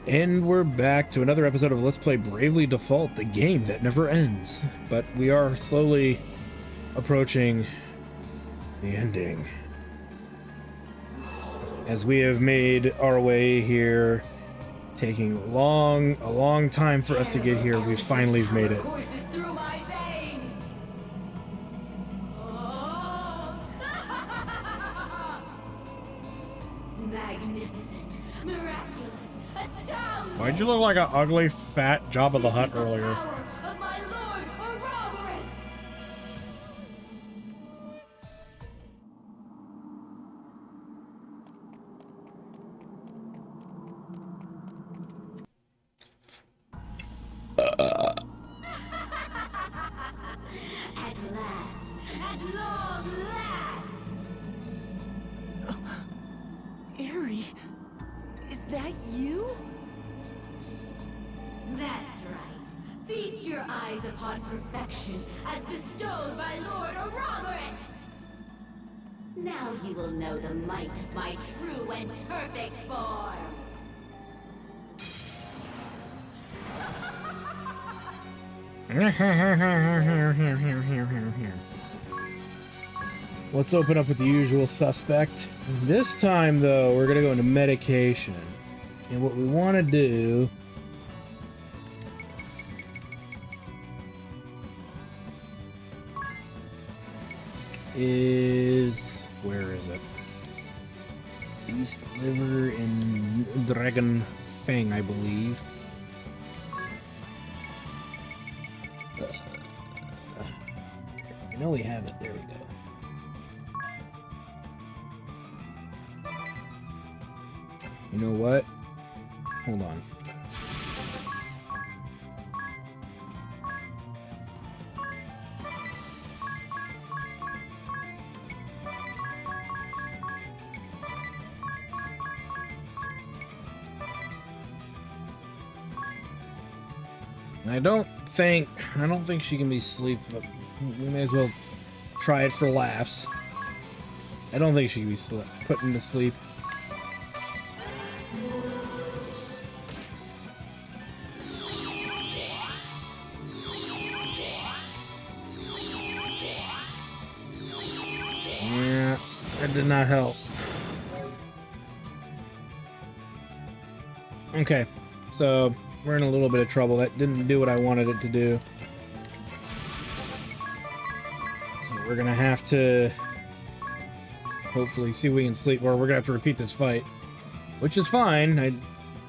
And we're back to another episode of Let's Play Bravely Default, the game that never ends. But we are slowly approaching the ending. As we have made our way here, taking a long time for us to get here, we finally have made it. Why'd you look like an ugly, fat Jabba the Hutt earlier? At last, at long last. Ari, is that you? That's right. Feast your eyes upon perfection as bestowed by Lord Ouroboros. Now you will know the might of my true and perfect form. Let's open up with the usual suspect. This time, though, we're gonna go into medication. And what we want to do is... where is it? East Liver and Dragon Fang, I believe. I know we have it. There we go. You know what? Hold on. I don't think she can be asleep, but we may as well try it for laughs. I don't think she can be put into sleep. Yeah, that did not help. Okay, so we're in a little bit of trouble. That didn't do what I wanted it to do. So we're gonna have to hopefully see if we can sleep, or we're gonna have to repeat this fight. Which is fine, I'd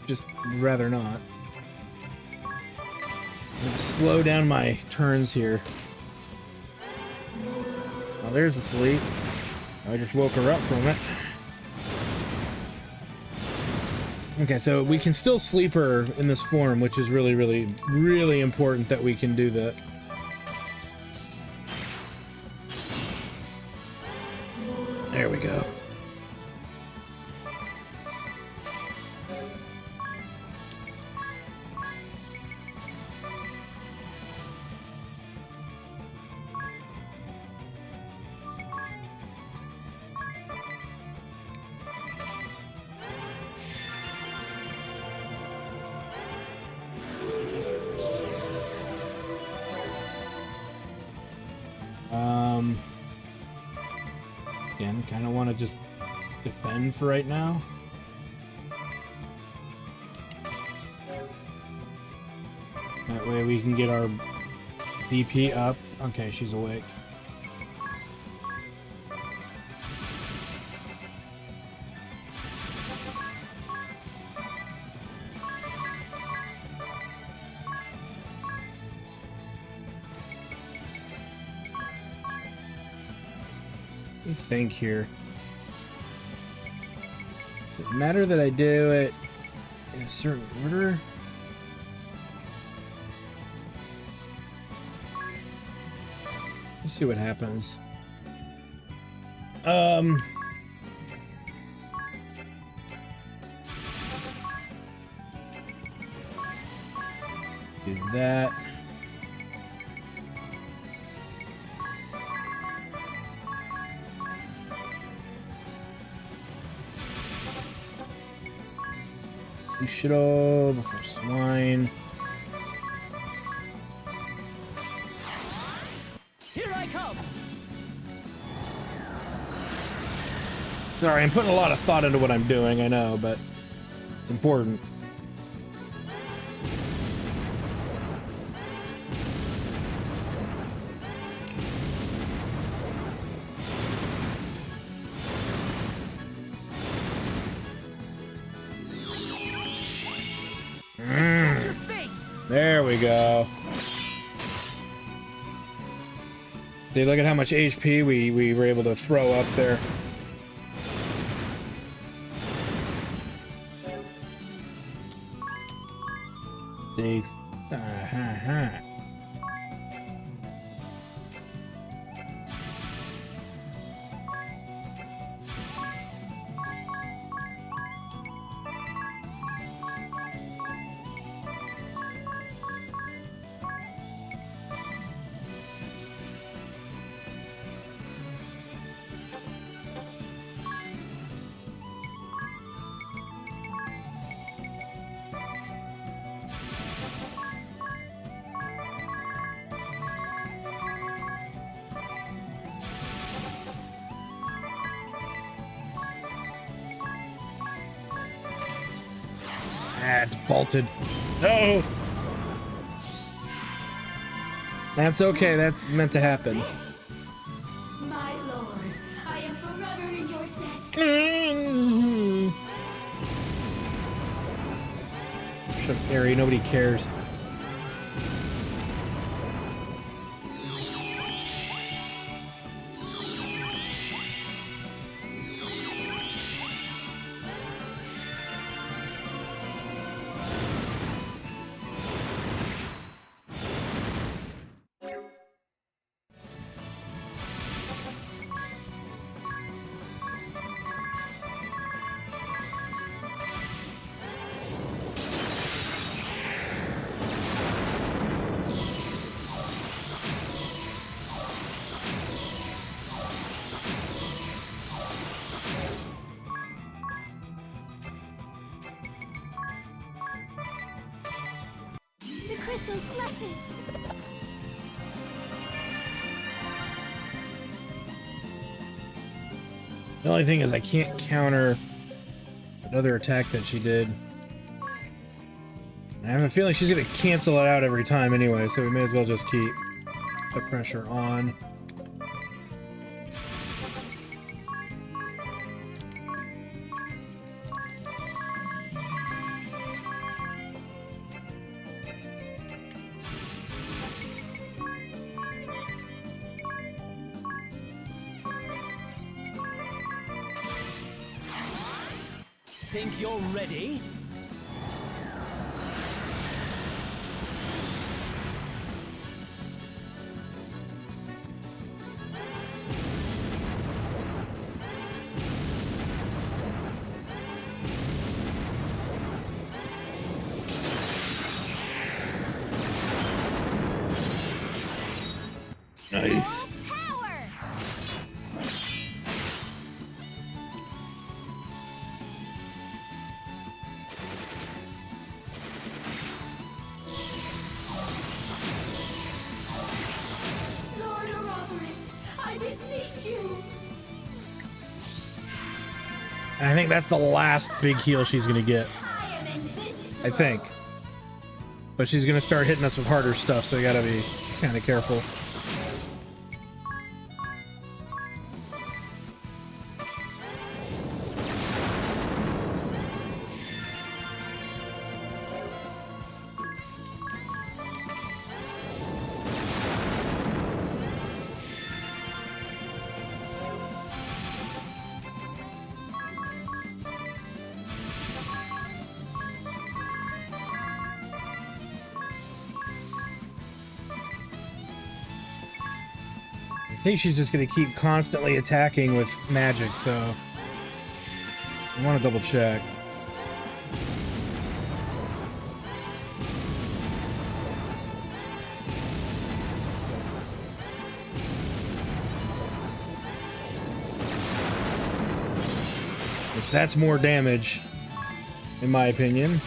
just rather not. I'm gonna slow down my turns here. Oh, there's a sleep. I just woke her up from it. Okay, so we can still sleep her in this form, which is really important that we can do that. There we go. Again, kind of want to just defend for right now. That way we can get our BP up. Okay, she's awake. Let me think here. Does it matter that I do it in a certain order? Let's see what happens. Do that. Ishiro before swine. Here I come. Sorry, I'm putting a lot of thought into what I'm doing, I know, but it's important. There we go. See, look at how much HP we were able to throw up there. See? It's bolted. No! That's okay, that's meant to happen. My lord, I am forever in your debt. Shut up, Ari, nobody cares. The crystal's blessing. The only thing is I can't counter another attack that she did. I have a feeling she's gonna cancel it out every time anyway, so we may as well just keep the pressure on. Think you're ready? Nice. Lord Ouroboros, I beseech you. I think that's the last big heal she's gonna get. I am invincible. I think. But she's gonna start hitting us with harder stuff, so you gotta be kind of careful. I think she's just gonna keep constantly attacking with magic, so I want to double check. If that's more damage, in my opinion.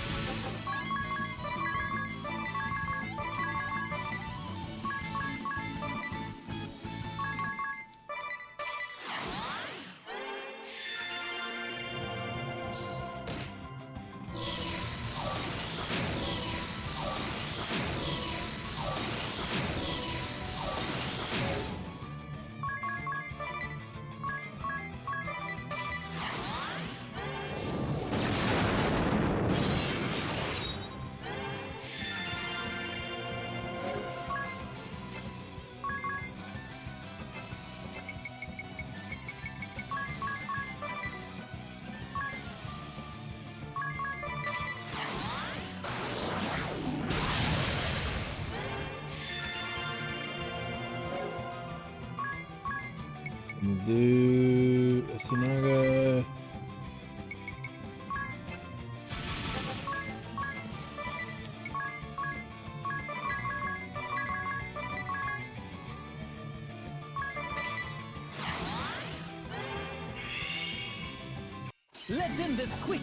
Do Sunaga. Let's end this quick.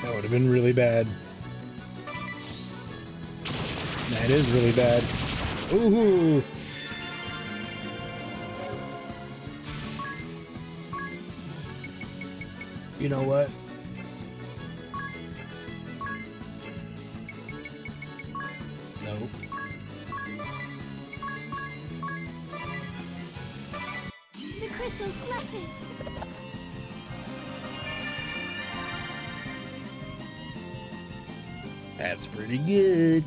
That would have been really bad. That is really bad. Ooh. You know what? Nope. The crystal's blessing. That's pretty good.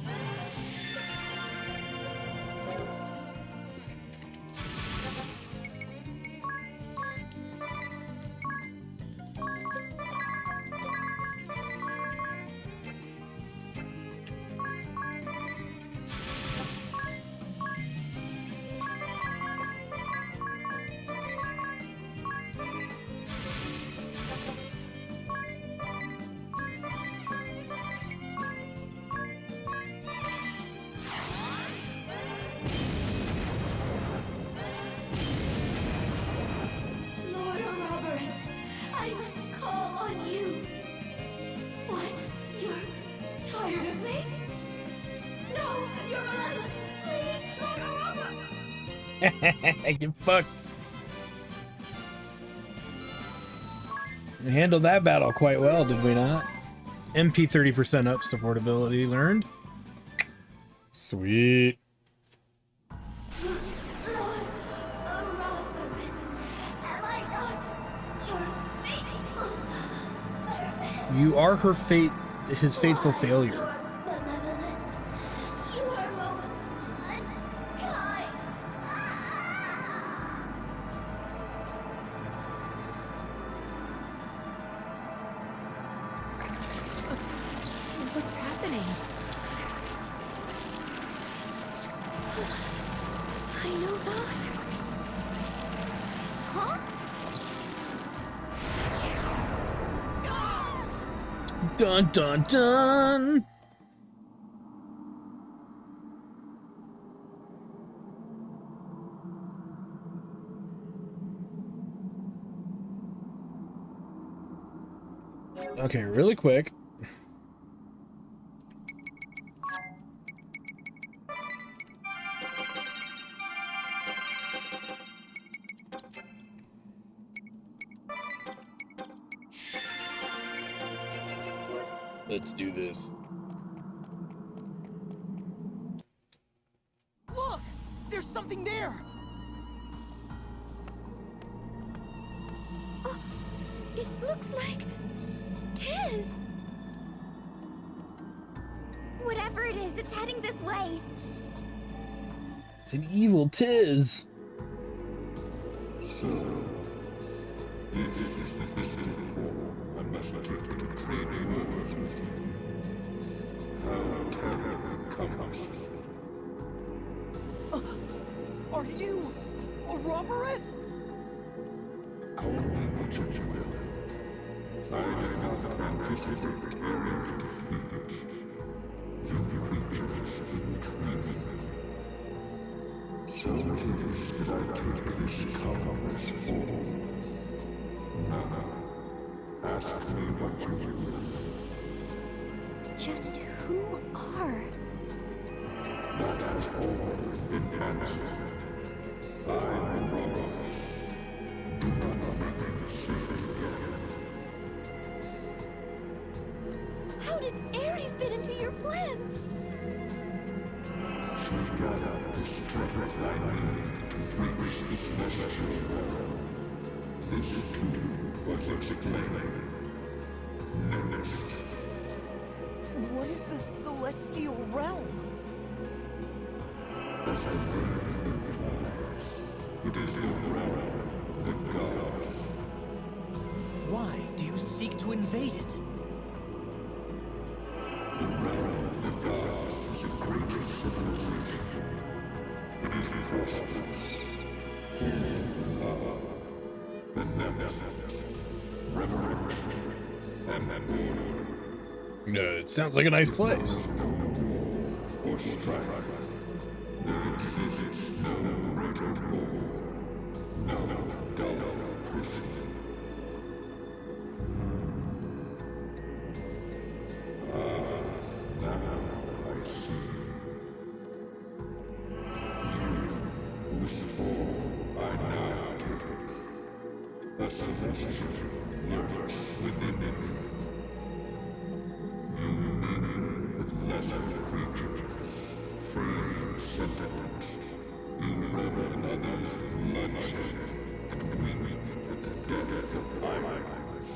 Lord Ouroboros, I must call on you. What? You're tired of me? No, you're malevolent. Please, Lord Ouroboros. Get fucked. We handled that battle quite well, did we not? MP 30% up, supportability learned. Sweet. Lord Ouroboros, am I not your faithful servant? You are her fate, his faithful failure. You are malevolent. You are most unkind. What's happening? I know not. Huh? Dun dun dun. Okay, really quick. Let's do this. Lord something there! Oh, it looks like Tiz. Whatever it is, it's heading this way. It's an evil Tiz. So, this is the physical form I must take to trade words with you. How terror comes. Are you a robberess? Call me what you will. I did not anticipate Ares' defeat. You creatures intrigue. So it is that I take this coward's form. Now, ask me what you will. Just who are? That has all been answered. I am Robbers. Do not make me say it again. How did Ares fit into your plan? She gathered the strength I need to reach this necessary world. This too was explained. Next. What is the celestial realm? As the word implies, it is the realm of the gods. Why do you seek to invade it? The realm of the gods is a greater civilization. It is prosperous, full of love, beneficence, reverence, and order. It sounds like a nice place. Or strife. There exists no greater goal, no dull prison. Now I see. You, whose form I now take, a celestial lurks within it. You mingle with lesser creatures, free sentiment. You revel in others' bloodshed, and weep at the death of idols.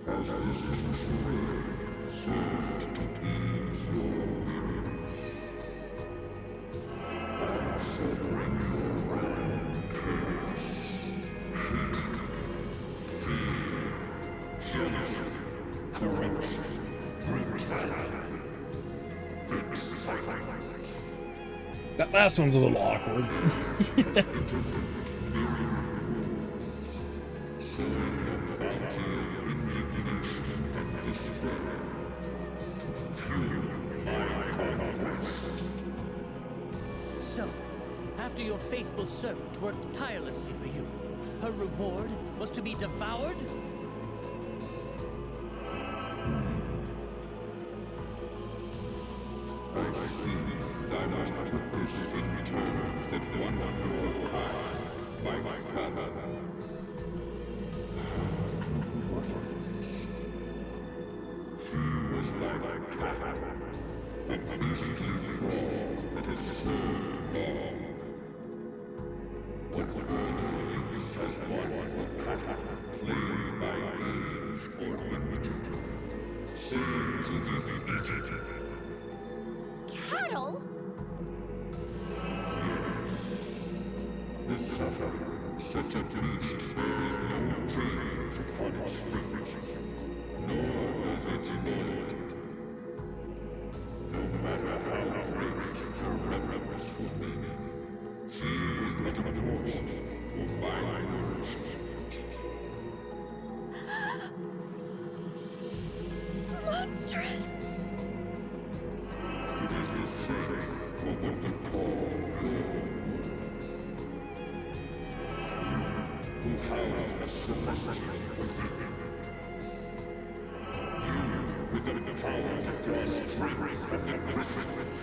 As this ritual served to ease your weariness, I shall bring your realm chaos, hate, fear, jealousy, corruption, brutality, excitement. That last one's a little awkward. So, after your faithful servant worked tirelessly for you, her reward was to be devoured? I see I must put this in terms that one of your kind, my father. She was like a cat, a beastly thrall that has served long. What further use has one for cat, played by age or injured, save to be eaten? Cattle? The suffering, such a beast bears no change upon its feet, nor does its loyalty. No matter how great her reverence for me, she is not a morsel for my nourishment. Monstrous! It is the same for what we call good. You who house a celestial within. You with the power to draw strength from the crystals.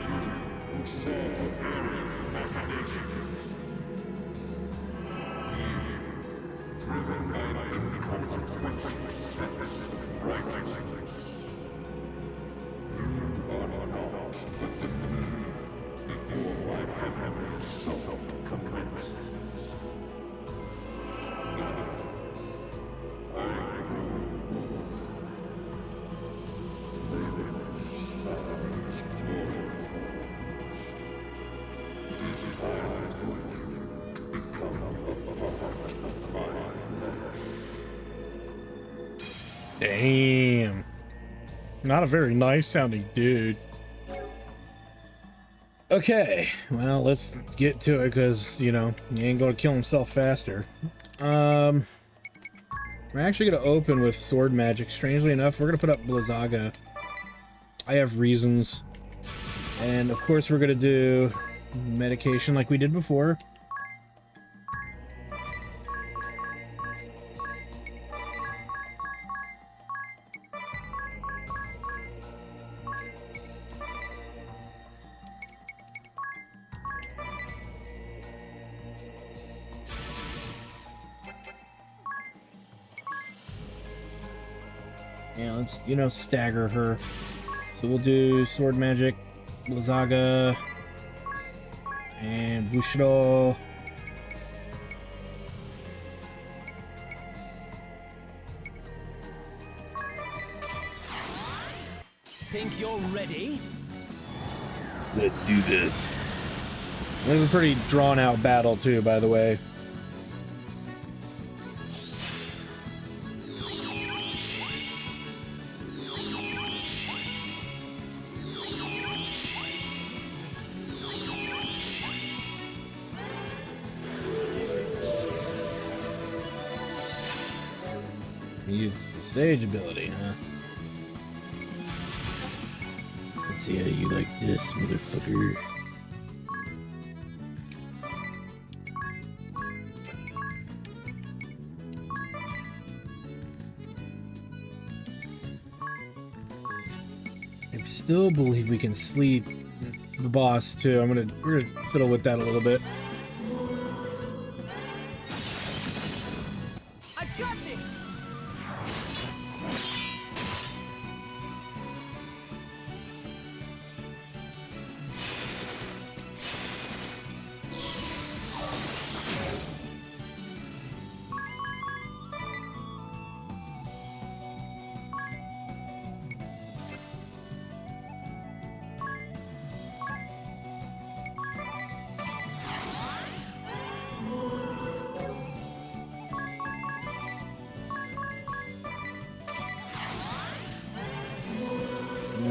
You who saw Ares' machinations. You, driven by inconsequential sense of righteousness. You are not but the means Damn. Not a very nice sounding dude. Okay, well, let's get to it, because, you know, he ain't gonna kill himself faster. We're actually gonna open with sword magic. Strangely enough, we're gonna put up Blizzaga. I have reasons. And, of course, we're gonna do medication like we did before. Yeah, let's, you know, stagger her. So we'll do sword magic, Blizzaga, and Bushido. Think you're ready? Let's do this. It was a pretty drawn out battle too, by the way. Use the Sage ability, huh? Let's see how you like this, motherfucker. I still believe we can sleep the boss too. We're gonna fiddle with that a little bit. I got this!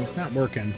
It's not working.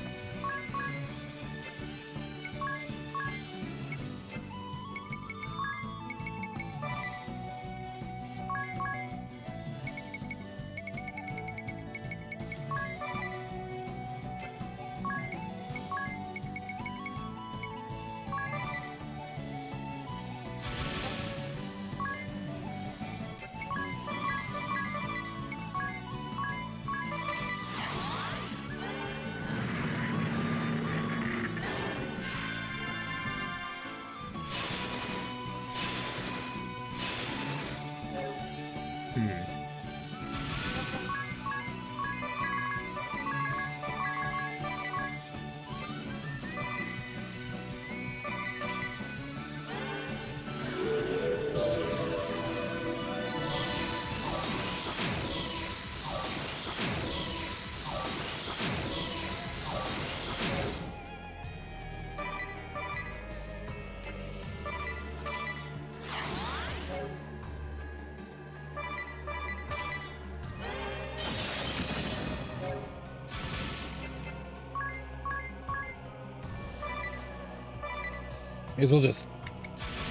May as well just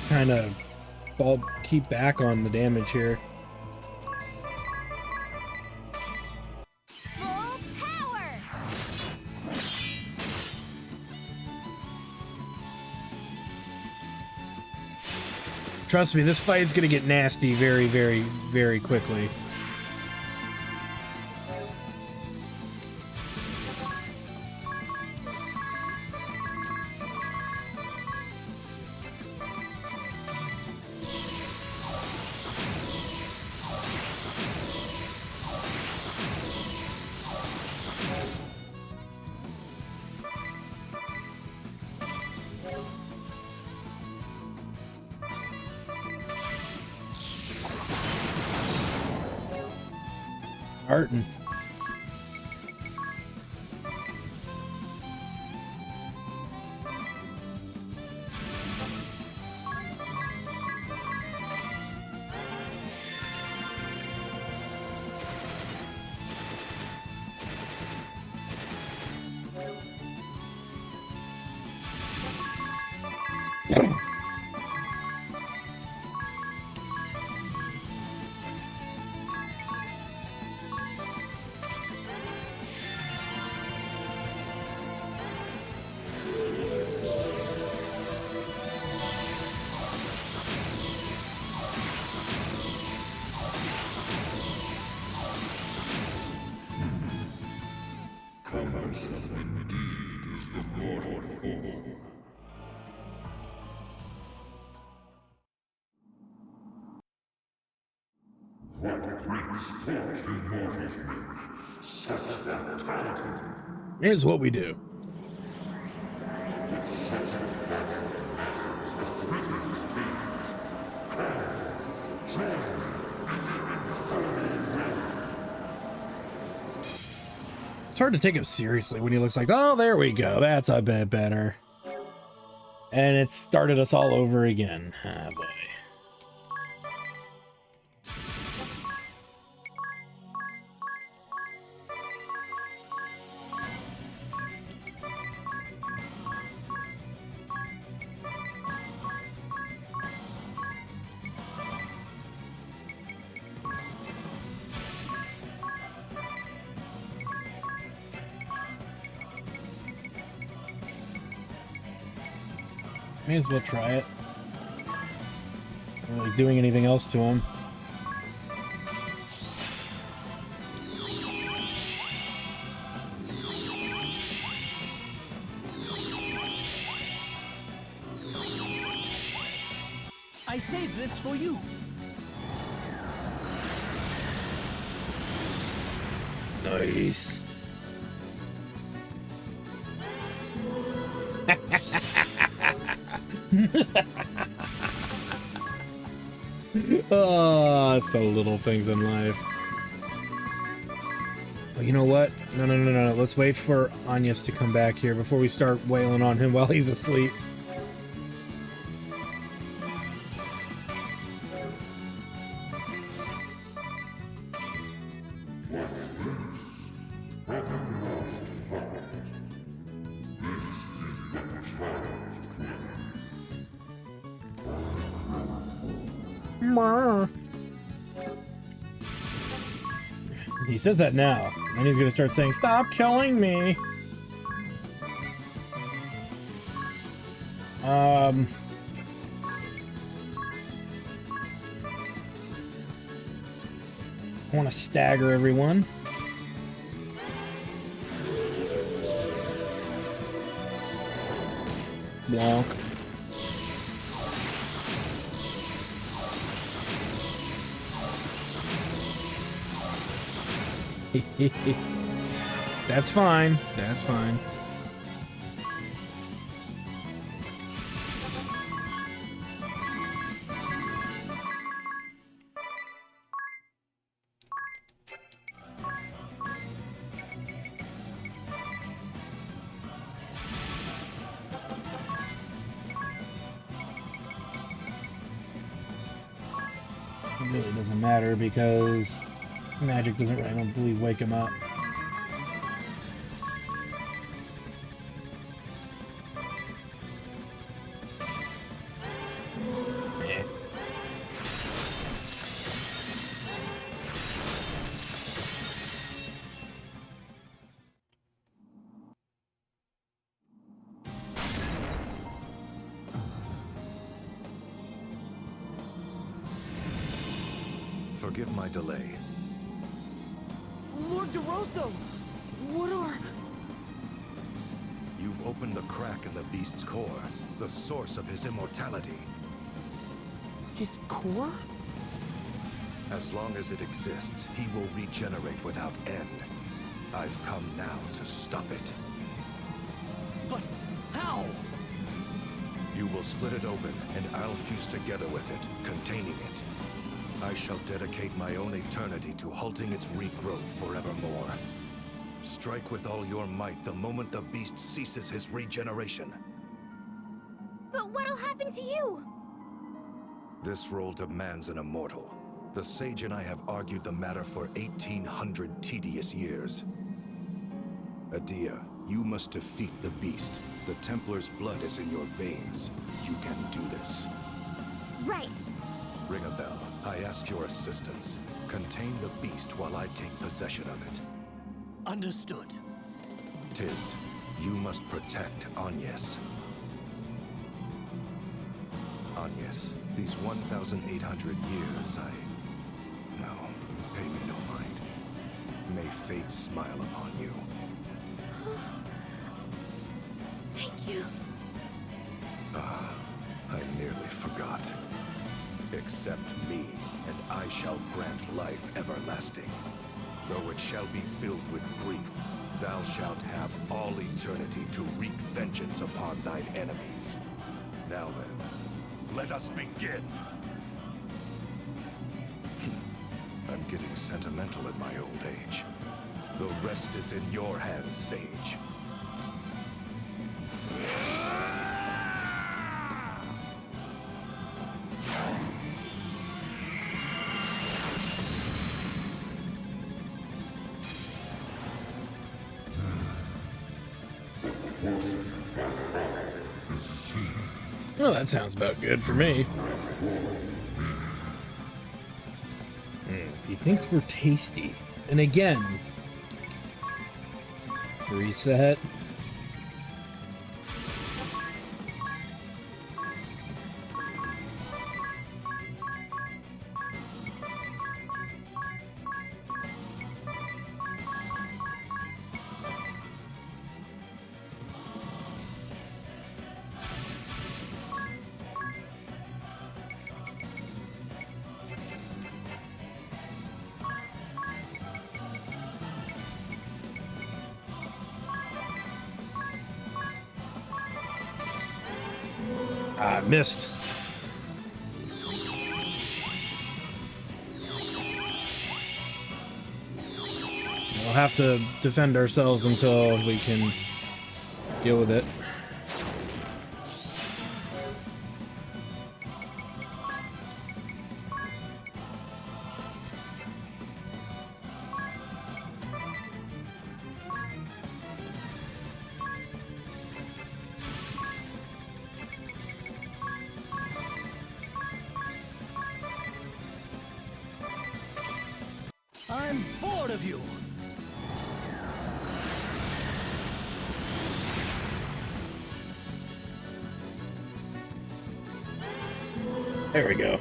kind of keep back on the damage here. Full power! Trust me, this fight's gonna get nasty very, very, very quickly. Arton. Cumbersome indeed is the mortal form. What great sport you mortals make! Such vitality! Here's what we do. It's hard to take him seriously when he looks like, oh, there we go. That's a bit better. And it started us all over again. Ah, boy. May as well try it. Not really doing anything else to him. I saved this for you. Nice. Oh, it's the little things in life. Oh, you know what? No. Let's wait for Agnes to come back here before we start wailing on him while he's asleep. He says that now, and he's gonna start saying, "Stop killing me." I want to stagger everyone. Blanc. That's fine. That's fine. It really doesn't matter because magic doesn't, I don't believe, wake him up. Eh. Forgive my delay. Lord DeRosso! What are... You've opened the crack in the beast's core, the source of his immortality. his core? As long as it exists, he will regenerate without end. I've come now to stop it. But how? You will split it open, and I'll fuse together with it, containing it. I shall dedicate my own eternity to halting its regrowth forevermore. Strike with all your might the moment the beast ceases his regeneration. But what'll happen to you? This role demands an immortal. The sage and I have argued the matter for 1,800 tedious years. Adia, You must defeat the beast. The Templar's blood is in your veins. You can do this. Right. Ring a bell. I ask your assistance. Contain the beast while I take possession of it. Understood. Tiz, you must protect Agnes. Agnes, these 1,800 years, No, pay me no mind. May fate smile upon you. Thank you. I nearly forgot. Accept me, and I shall grant life everlasting. Though it shall be filled with grief, thou shalt have all eternity to wreak vengeance upon thine enemies. Now then, let us begin. I'm getting sentimental at my old age. The rest is in your hands, Sage. Well, that sounds about good for me. He thinks we're tasty. And again, reset. I missed. We'll have to defend ourselves until we can deal with it. I'm bored of you. There we go.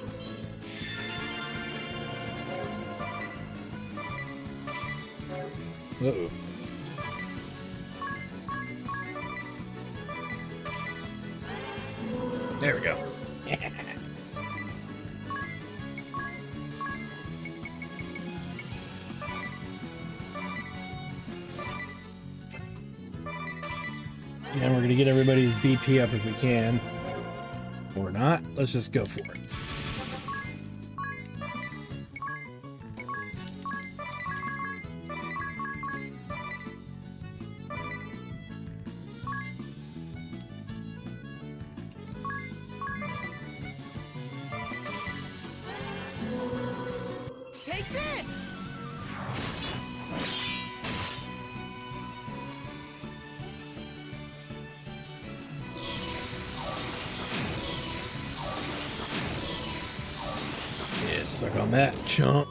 Uh-oh. There we go. And we're gonna get everybody's BP up if we can. Or not. Let's just go for it. Take this! Yeah, suck on that, chump.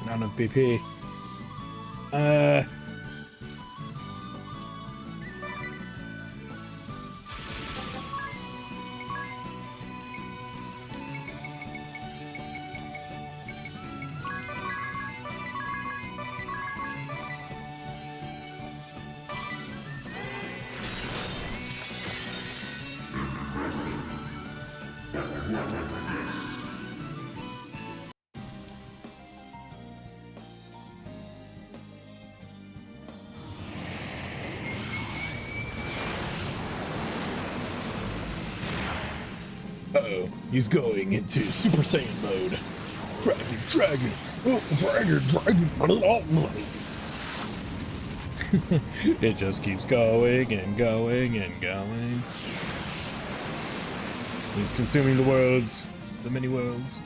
Not enough BP. Uh-oh, he's going into Super Saiyan mode. Dragon. Oh, dragon. It just keeps going and going and going. He's consuming the worlds, the many worlds.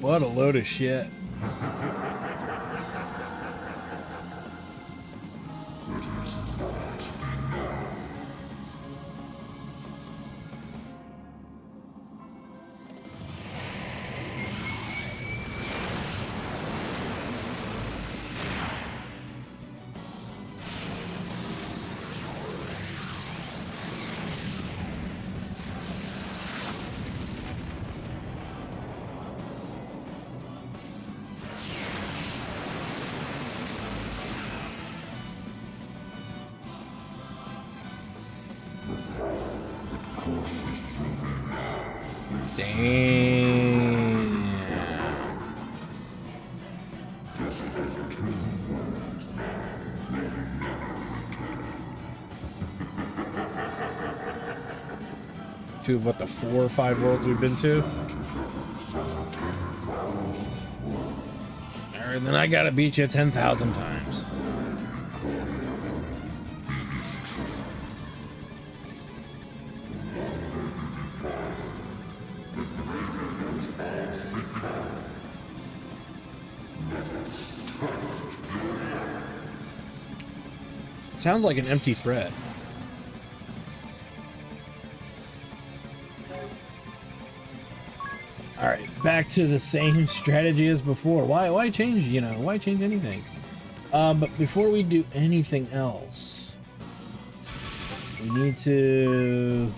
What a load of shit. Damn. Two of what, the 4 or 5 worlds we've been to? Alright, then I gotta beat you 10,000 times. Sounds like an empty threat. Alright, back to the same strategy as before. Why change, you know, why change anything? But before we do anything else, we need to...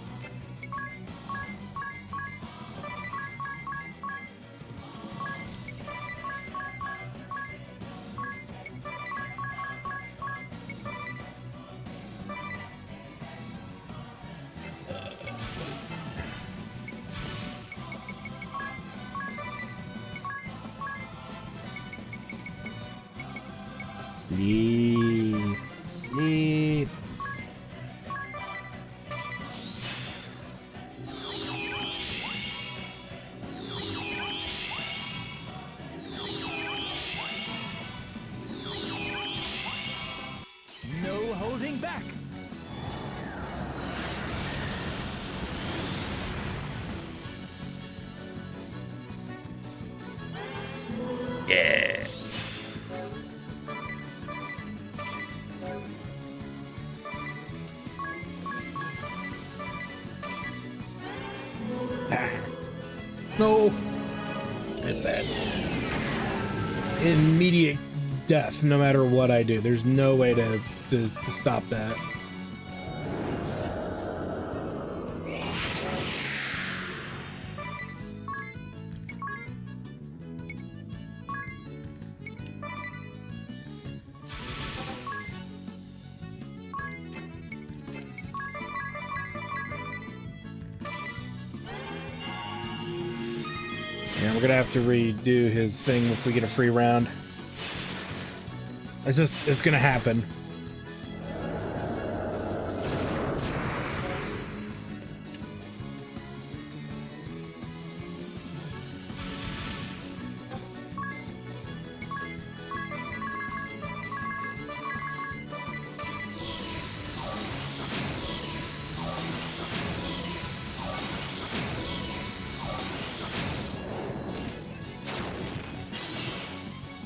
Sleep. Sleep. No holding back. Yeah. No. That's bad. Immediate death no matter what I do. There's no way to stop that. Yeah, we're gonna have to redo his thing if we get a free round. It's gonna happen.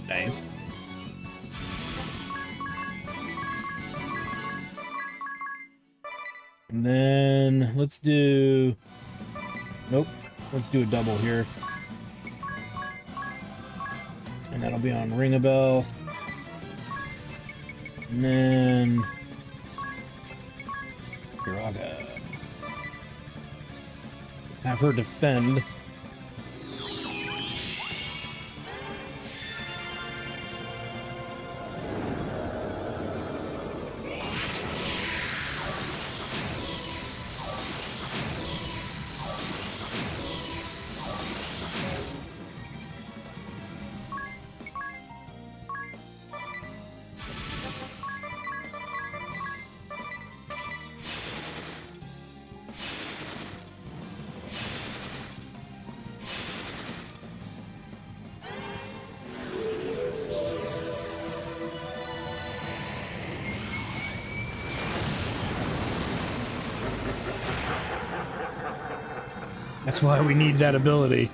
Nice. And then let's do... Nope. Let's do a double here. And that'll be on Ring a Bell. And then... Hiraga. have her defend. That's why we need that ability.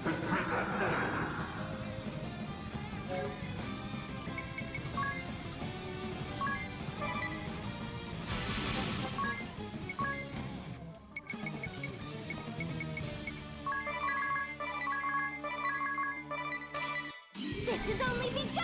This has only begun!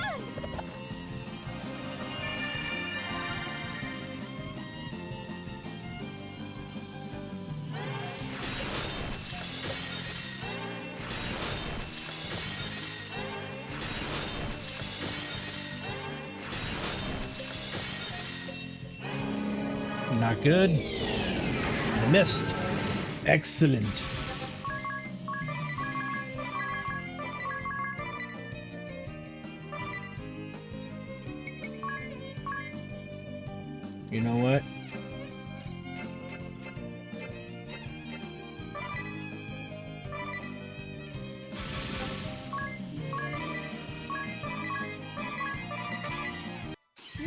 Not good. I missed. Excellent. You know what?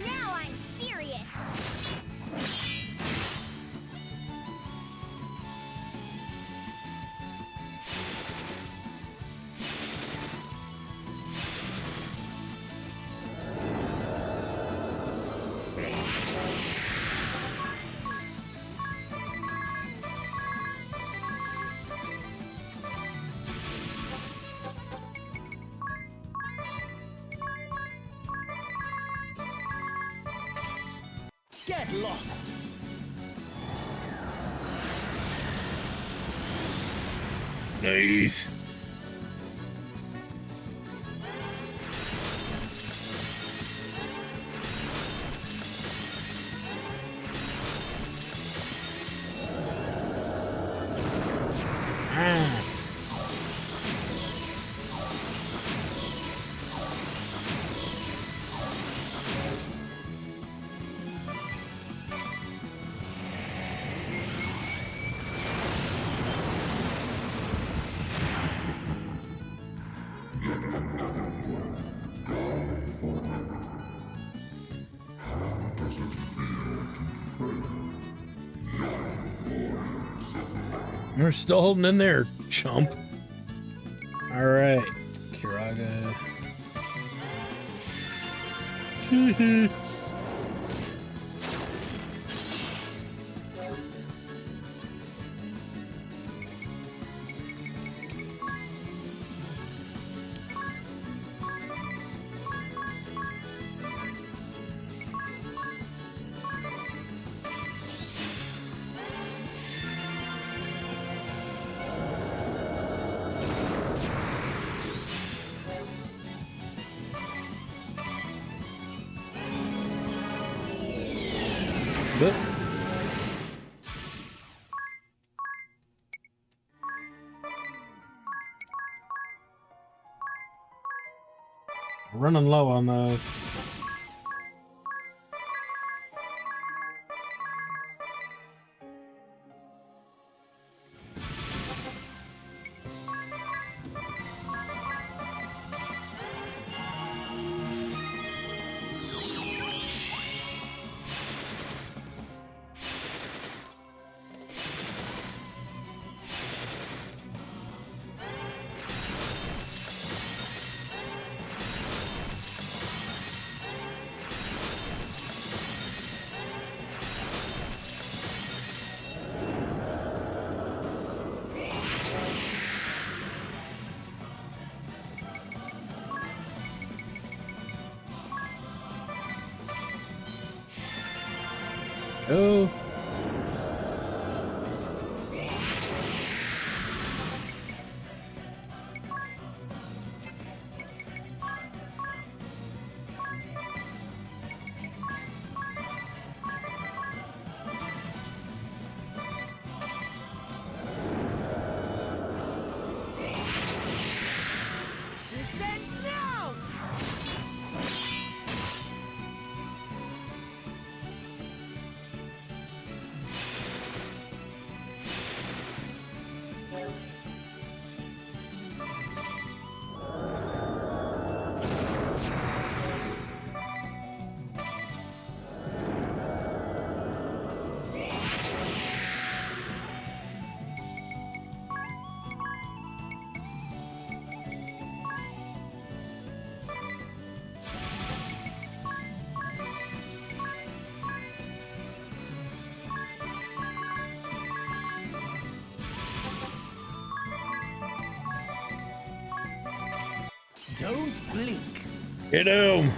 Now I'm serious! Get lost! Nice. Ah. We're still holding in there, chump. All right, Kiraga. But running low on those. Oh. Don't blink. Get him!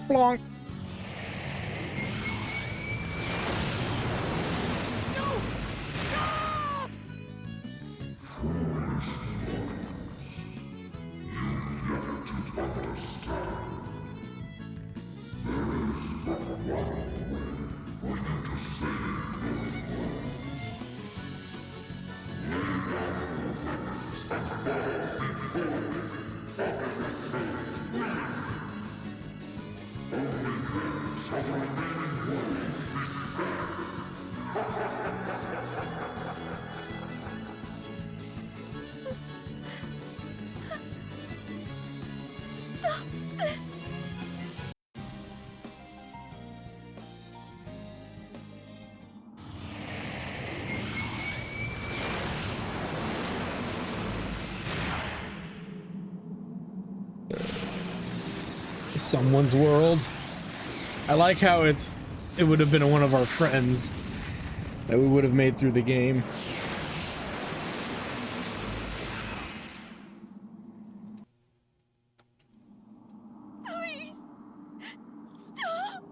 Blonk. Someone's world. I like how it would have been one of our friends that we would have made through the game. Please. Stop.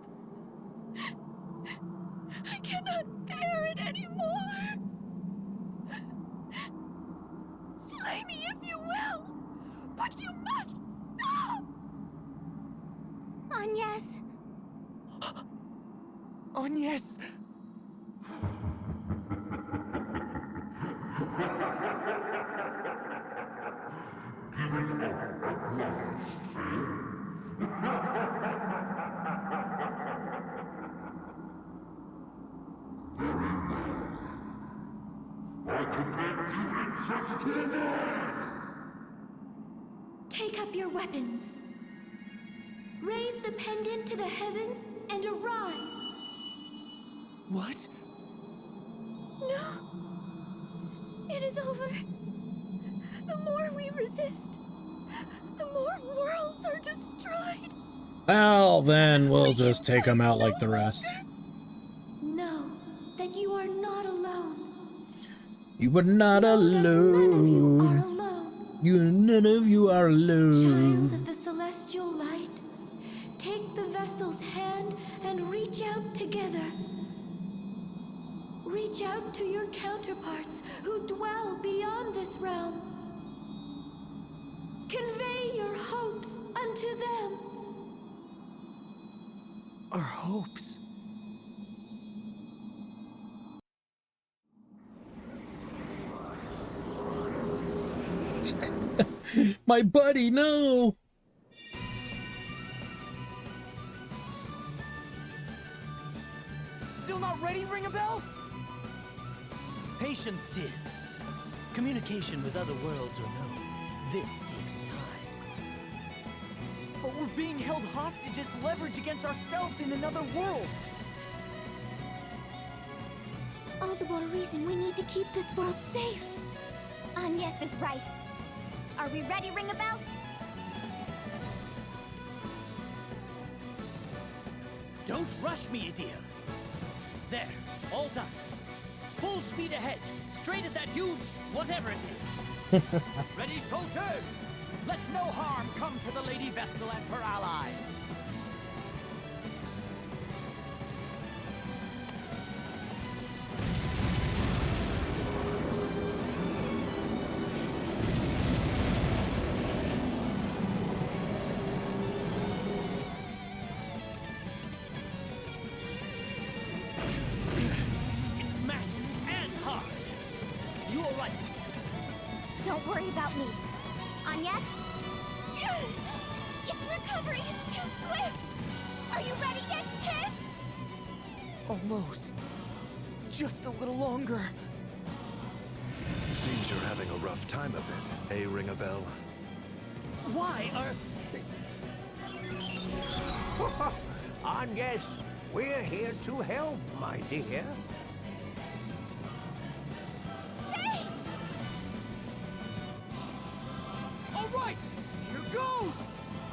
I cannot bear it anymore. Slay me if you will, but you must stop. Agnes. Agnes! Take up your weapons. Raise the pendant to the heavens and arise. What? No. It is over. The more we resist, the more worlds are destroyed. Well, then we'll just take them out like the rest. Know that you are not alone. You were not Know that none of you are alone. alone. None of you are Child alone. of the celestial light, take the vessel's hand and reach out together. Reach out to your counterparts who dwell beyond this realm. Convey your hopes unto them. Our hopes. My buddy, no! Still not ready, ring a bell? Patience, tis. Communication with other worlds or no, this takes time. But we're being held hostage as leverage against ourselves in another world. All the more reason we need to keep this world safe. Agnes is right. Are we ready, ring a bell? Don't rush me, dear. There, all done. Full speed ahead, straight at that huge whatever it is. Ready, soldiers? Let no harm come to the Lady Vestal and her allies. It's massive and hard. You all right? Don't worry about me. Agnes? Its recovery is too swift! Are you ready yet, Tis? Almost. Just a little longer. Seems you're having a rough time of it. Hey, ring a bell? Why are... Yes, we're here to help, my dear. All right, here goes!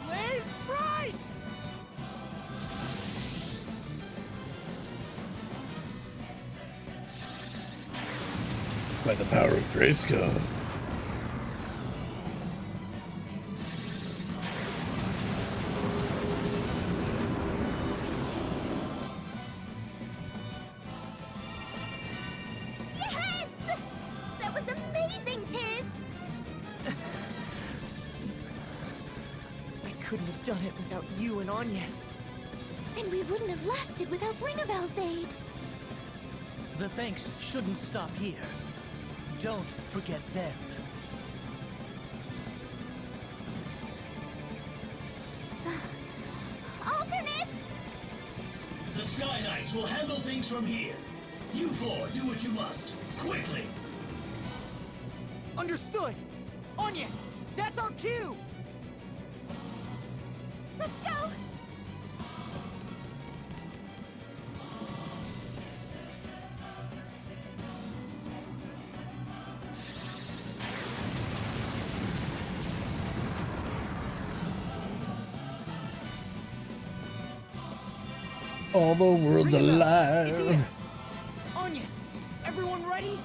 Blaze bright! By the power of Grayskull. Yes! That was amazing, Tiz! I couldn't have done it without you and Agnes. And we wouldn't have lasted without Ringabel's aid. The thanks shouldn't stop here. Don't forget them. Alternate! The Sky Knights will handle things from here. You four, do what you must. Quickly! Understood! Agnes, that's our cue! Let's go! All the world's Ring a bell. alive. Agnes, everyone ready?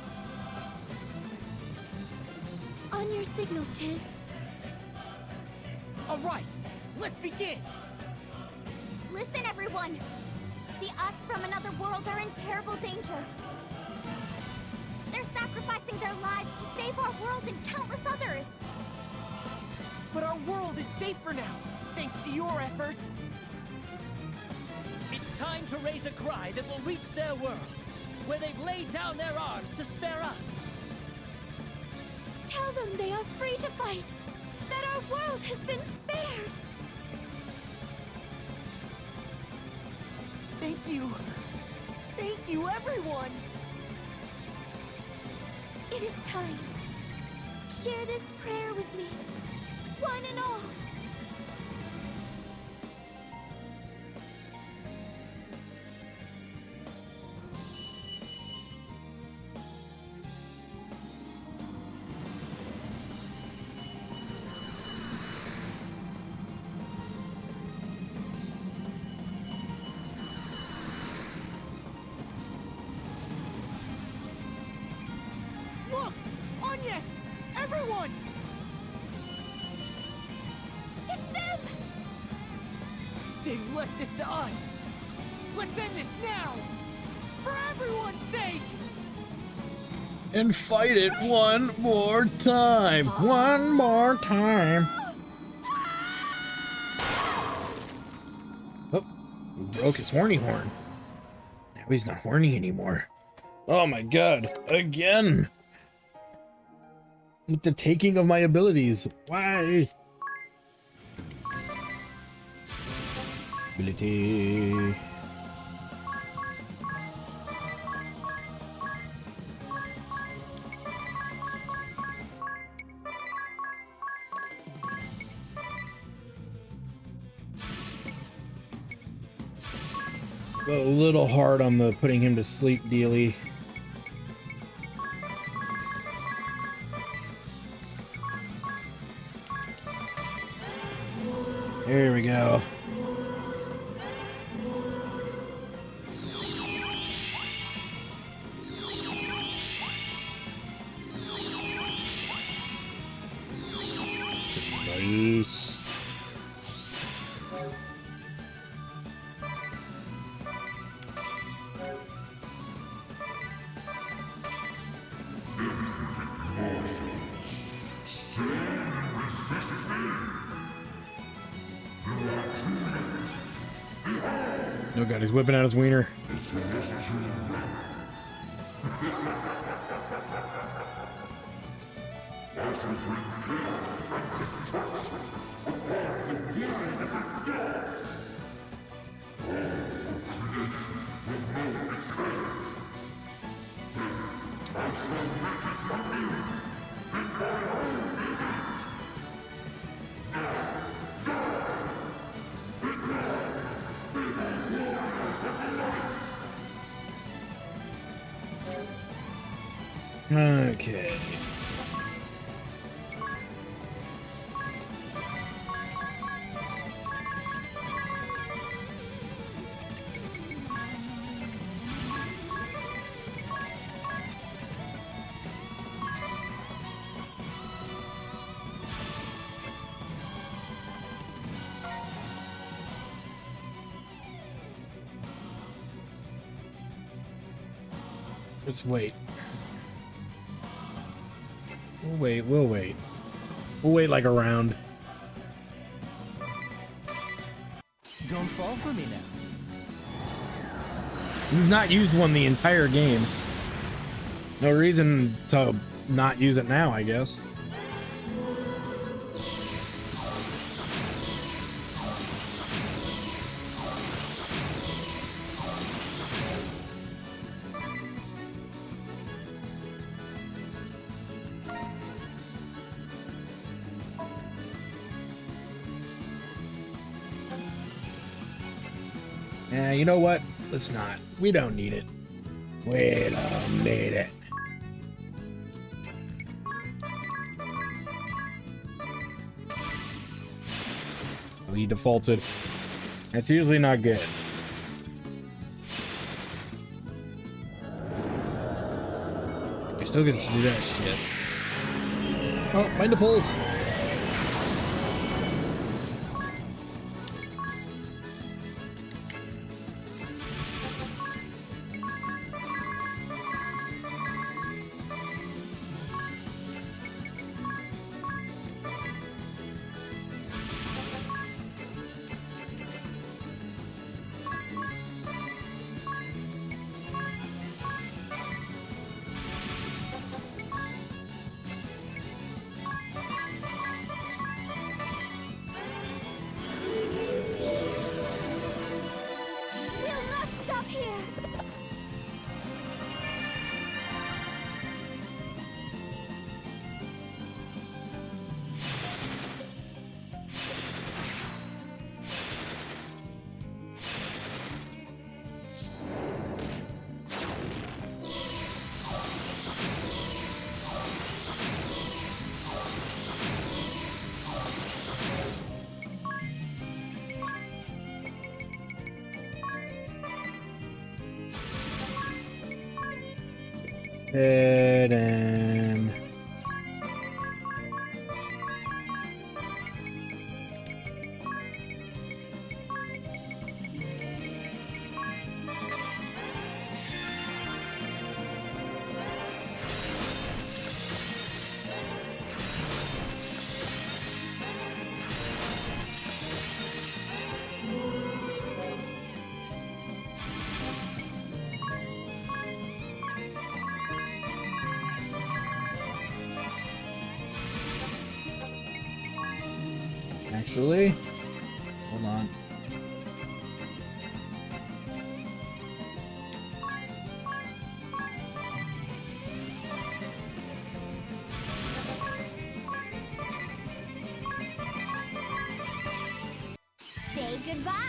On your signal, Tiz. All right, let's begin! Listen, everyone! The us from another world are in terrible danger. They're sacrificing their lives to save our world and countless others. But our world is safer now, thanks to your efforts. It's time to raise a cry that will reach their world, where they've laid down their arms to spare us. Tell them they are free to fight, that our world has been spared. Thank you. Thank you, everyone! It is time. Share this prayer with me, one and all. Look! Agnes! Everyone! It's them! They've left this to us! Let's end this now! For everyone's sake! And fight it one more time. One more time. Oh, he broke his horny horn. Now he's not horny anymore. Oh my god, again! With the taking of my abilities. Why? Ability. A little hard on the putting him to sleep dealy. There we go. Nice. Oh god, he's whipping out his wiener. Okay. Let's wait. We'll wait. We'll wait. We'll wait like a round. Don't fall for me now. We've not used one the entire game. No reason to not use it now, I guess. Yeah, you know what? Let's not. We don't need it. We don't need it. Oh, he defaulted. That's usually not good. He still gets to do that shit. Oh, mind the pulls. We'll not stop here! Hit him. Actually, hold on. Say goodbye!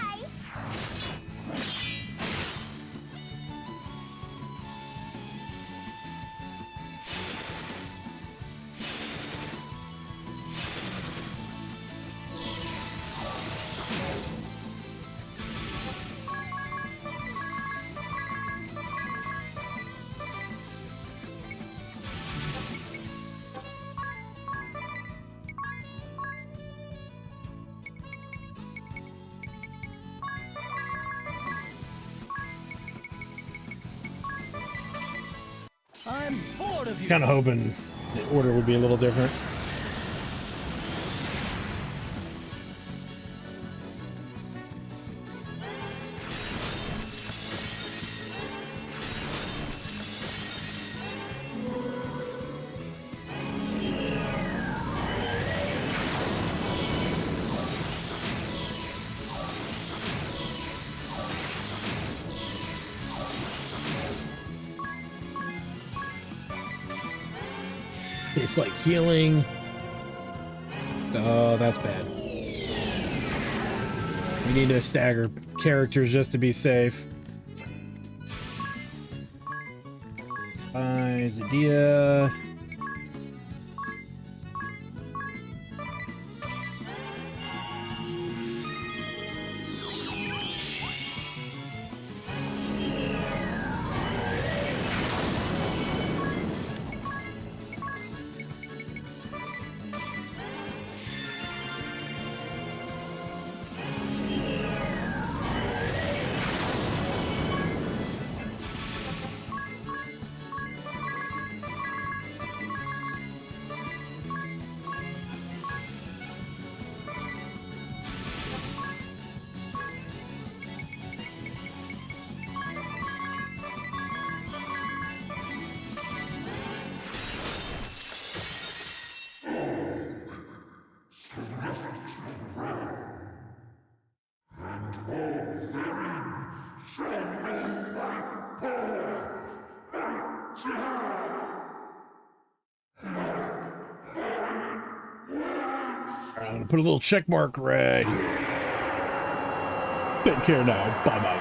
I'm bored of you. Kind of hoping the order would be a little different. It's like healing. Oh, that's bad. We need to stagger characters just to be safe. Zadia. I'm gonna put a little check mark right here. Take care now. Bye bye,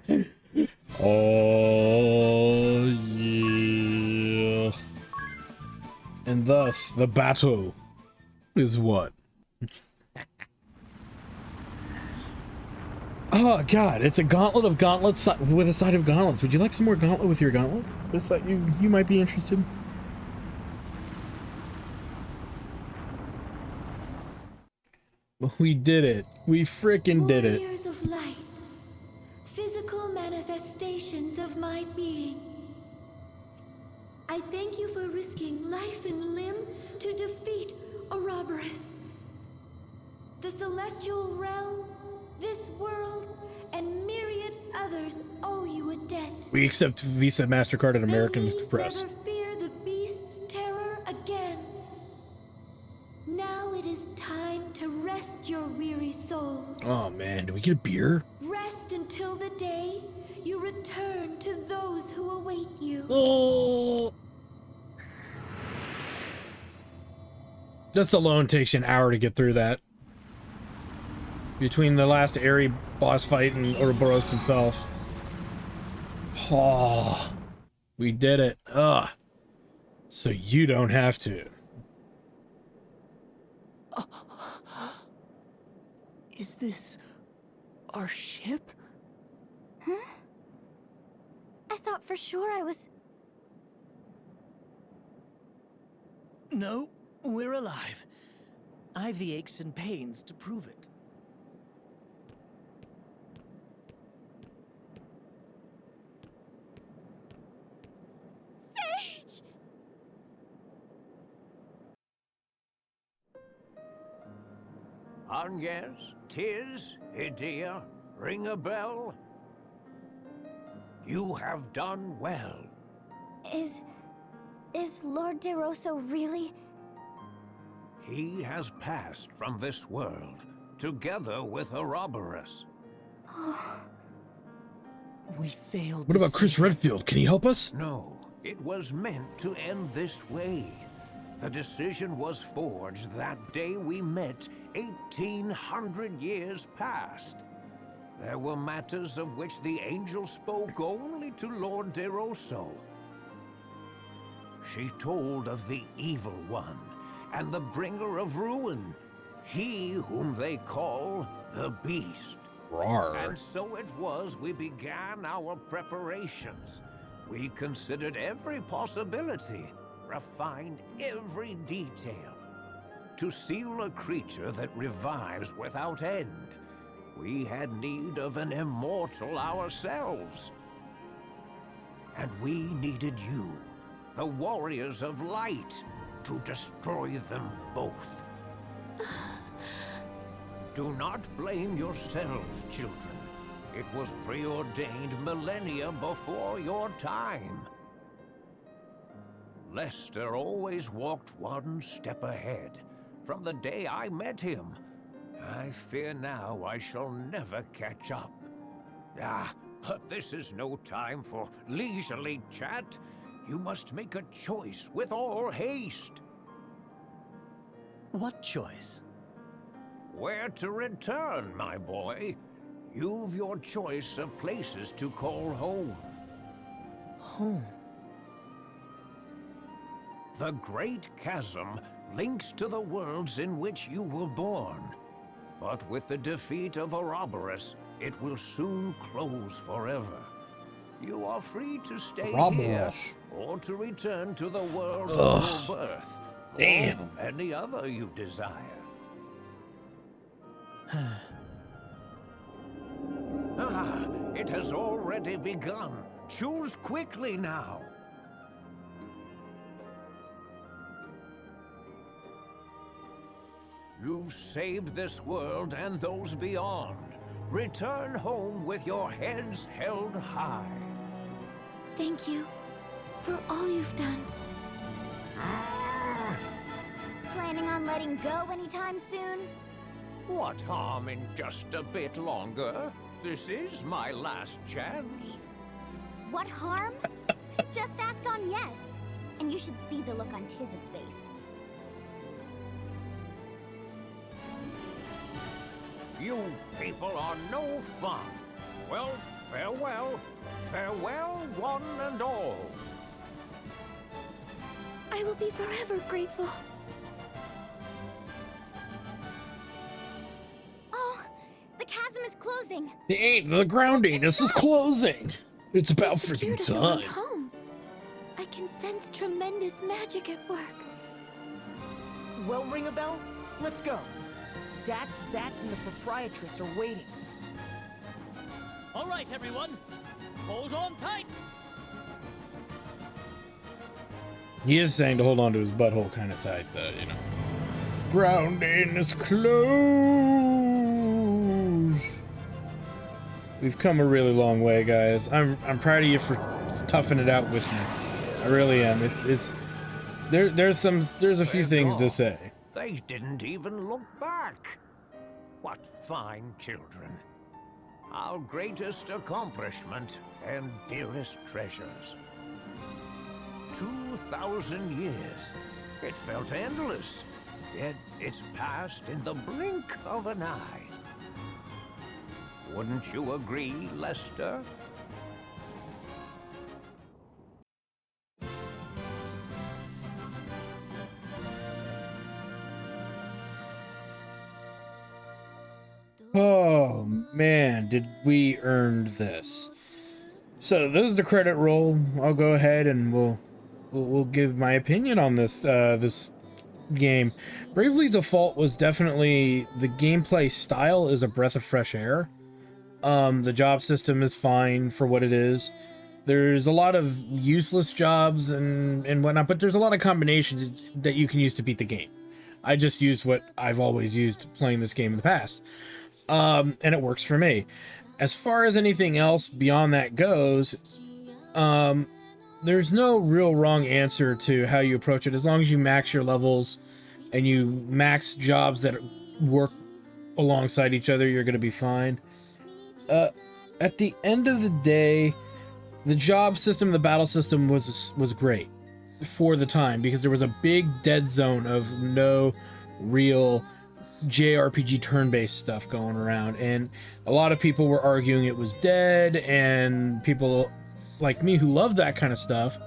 then. Oh, yeah. And thus, the battle is what? Oh, God, it's a gauntlet of gauntlets with a side of gauntlets. Would you like some more gauntlet with your gauntlet? Just thought you might be interested. We did it. We frickin' did it. Warriors of light, physical manifestations of my being. I thank you for risking life and limb to defeat Ouroboros. The celestial realm, this world, and myriad others owe you a debt. We accept Visa, MasterCard, and American May we Express. never fear the beast's terror again. Now it is time to rest your weary souls. Oh man, do we get a beer? Rest until the day you return to those who await you. Oh. Just alone takes you an hour to get through that. Between the last Airy boss fight and Ouroboros himself. Oh, we did it. Ugh. So you don't have to. Is this our ship? Huh? I thought for sure I was... No, we're alive. I've the aches and pains to prove it. Sage! Agnes, tis, Idea, ring a bell? You have done well. Is Lord DeRosso really... He has passed from this world, together with Ouroboros. We failed. What about Chris Redfield? Can he help us? No, it was meant to end this way. The decision was forged that day we met 1800 years past. There were matters of which the angel spoke only to Lord DeRosso. She told of the evil one and the bringer of ruin, he whom they call the Beast. Rawr. And so it was we began our preparations. We considered every possibility, refined every detail. To seal a creature that revives without end, we had need of an immortal ourselves. And we needed you, the warriors of light, to destroy them both. Do not blame yourselves, children. It was preordained millennia before your time. Lester always walked one step ahead. From the day I met him, I fear now I shall never catch up. Ah, But this is no time for leisurely chat. You must make a choice with all haste. What choice? Where to return, my boy? You've your choice of places to call home. Home. The Great Chasm links to the worlds in which you were born. But with the defeat of Ouroboros, it will soon close forever. You are free to stay here, Ouroboros. or to return to the world Ugh. of your birth. Damn. Or any other you desire. Ah, it has already begun. Choose quickly now. You've saved this world and those beyond. Return home with your heads held high. Thank you for all you've done. Planning on letting go anytime soon? What harm in just a bit longer? This is my last chance. What harm? Just ask on yes. And you should see the look on Tiz's face. You people are no fun. Well, farewell. Farewell, one and all. I will be forever grateful. Oh, the chasm is closing. The grounding. This is closing. It's about Secured freaking us a run time. home. I can sense tremendous magic at work. Well, ring a bell? Let's go. Dats, Zats, and the proprietress are waiting. All right, everyone. Hold on tight. He is saying to hold on to his butthole kind of tight, though, you know. Grounding is closed. We've come a really long way, guys. I'm proud of you for toughing it out with me. I really am. There's a few things to say. They didn't even look back. What fine children. Our greatest accomplishment and dearest treasures. 2,000 years. It felt endless, yet it's passed in the blink of an eye. Wouldn't you agree, Lester? Oh man, did we earn this? So this is the credit roll. I'll go ahead and we'll give my opinion on this this game. Bravely Default was definitely, the gameplay style is a breath of fresh air. The job system is fine for what it is. There's a lot of useless jobs and whatnot, but there's a lot of combinations that you can use to beat the game. I just used what I've always used playing this game in the past. And it works for me. As far as anything else beyond that goes, there's no real wrong answer to how you approach it. As long as you max your levels and you max jobs that work alongside each other, you're going to be fine. At the end of the day, the job system, the battle system was great for the time, because there was a big dead zone of no real JRPG turn-based stuff going around, and a lot of people were arguing it was dead, and people like me who love that kind of stuff,